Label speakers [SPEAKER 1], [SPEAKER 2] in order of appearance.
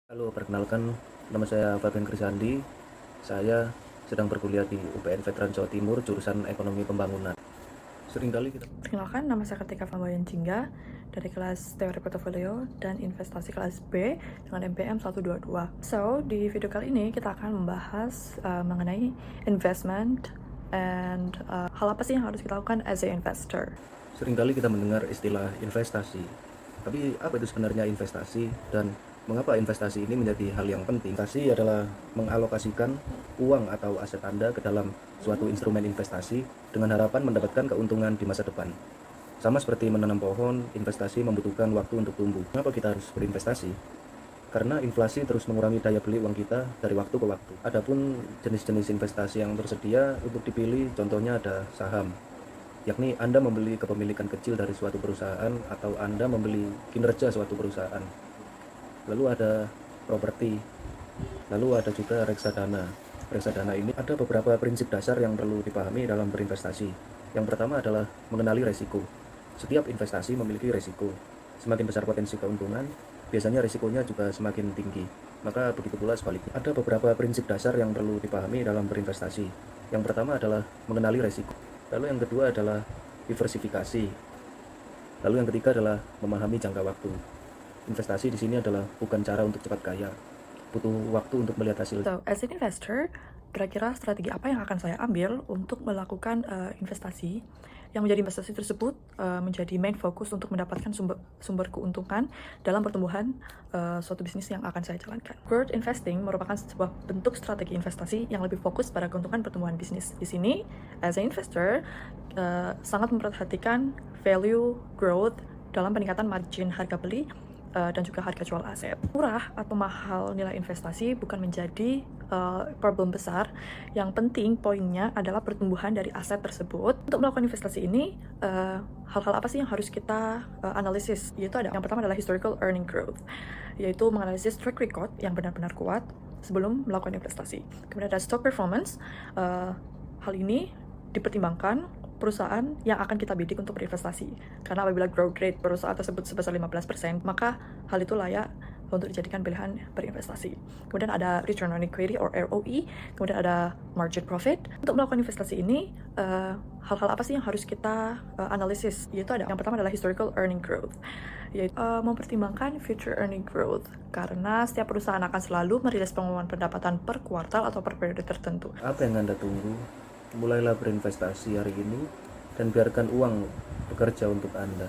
[SPEAKER 1] Halo, perkenalkan, nama saya Fabian Krisandi. Saya sedang berkuliah di UPN Veteran Jawa Timur, jurusan Ekonomi Pembangunan. Seringkali kita...
[SPEAKER 2] Perkenalkan, nama saya Kartika Flamboyan Jingga dari kelas Teori Portofolio dan Investasi kelas B dengan MPM 122. So, di video kali ini kita akan membahas mengenai investment and hal apa sih yang harus kita lakukan as a investor.
[SPEAKER 1] Seringkali kita mendengar istilah investasi. Tapi apa itu sebenarnya investasi dan mengapa investasi ini menjadi hal yang penting? Investasi adalah mengalokasikan uang atau aset Anda ke dalam suatu instrumen investasi dengan harapan mendapatkan keuntungan di masa depan. Sama seperti menanam pohon, investasi membutuhkan waktu untuk tumbuh. Kenapa kita harus berinvestasi? Karena inflasi terus mengurangi daya beli uang kita dari waktu ke waktu. Adapun jenis-jenis investasi yang tersedia untuk dipilih, contohnya ada saham, yakni Anda membeli kepemilikan kecil dari suatu perusahaan atau Anda membeli kinerja suatu perusahaan. Lalu ada properti, lalu ada juga reksadana. Reksadana ini ada beberapa prinsip dasar yang perlu dipahami dalam berinvestasi. Yang pertama adalah mengenali resiko. Setiap investasi memiliki resiko. Semakin besar potensi keuntungan, biasanya risikonya juga semakin tinggi. Maka begitu pula sebaliknya. Ada beberapa prinsip dasar yang perlu dipahami dalam berinvestasi. Yang pertama adalah mengenali resiko. Lalu yang kedua adalah diversifikasi. Lalu yang ketiga adalah memahami jangka waktu. Investasi di sini adalah bukan cara untuk cepat kaya. Butuh waktu untuk melihat hasil.
[SPEAKER 2] So, as an investor, kira-kira strategi apa yang akan saya ambil untuk melakukan investasi yang menjadi investasi tersebut menjadi main fokus untuk mendapatkan sumber keuntungan dalam pertumbuhan suatu bisnis yang akan saya jalankan. Growth investing merupakan sebuah bentuk strategi investasi yang lebih fokus pada keuntungan pertumbuhan bisnis. Di sini, as an investor, sangat memperhatikan value growth dalam peningkatan margin harga beli dan juga harga jual aset. Murah atau mahal nilai investasi bukan menjadi problem besar. Yang penting poinnya adalah pertumbuhan dari aset tersebut. Untuk melakukan investasi ini, hal-hal apa sih yang harus kita analisis? Yaitu ada yang pertama adalah historical earning growth, yaitu menganalisis track record yang benar-benar kuat sebelum melakukan investasi. Kemudian ada stock performance. Hal ini dipertimbangkan perusahaan yang akan kita bidik untuk berinvestasi. Karena apabila growth rate perusahaan tersebut sebesar 15%, maka hal itu layak untuk dijadikan pilihan berinvestasi. Kemudian ada return on equity or ROE, kemudian ada margin profit. Untuk melakukan investasi ini, hal-hal apa sih yang harus kita analisis? Yaitu ada yang pertama adalah historical earning growth, yaitu mempertimbangkan future earning growth, karena setiap perusahaan akan selalu merilis pengumuman pendapatan per kuartal atau per periode tertentu.
[SPEAKER 1] Apa yang Anda tunggu? Mulailah berinvestasi hari ini dan biarkan uang bekerja untuk Anda.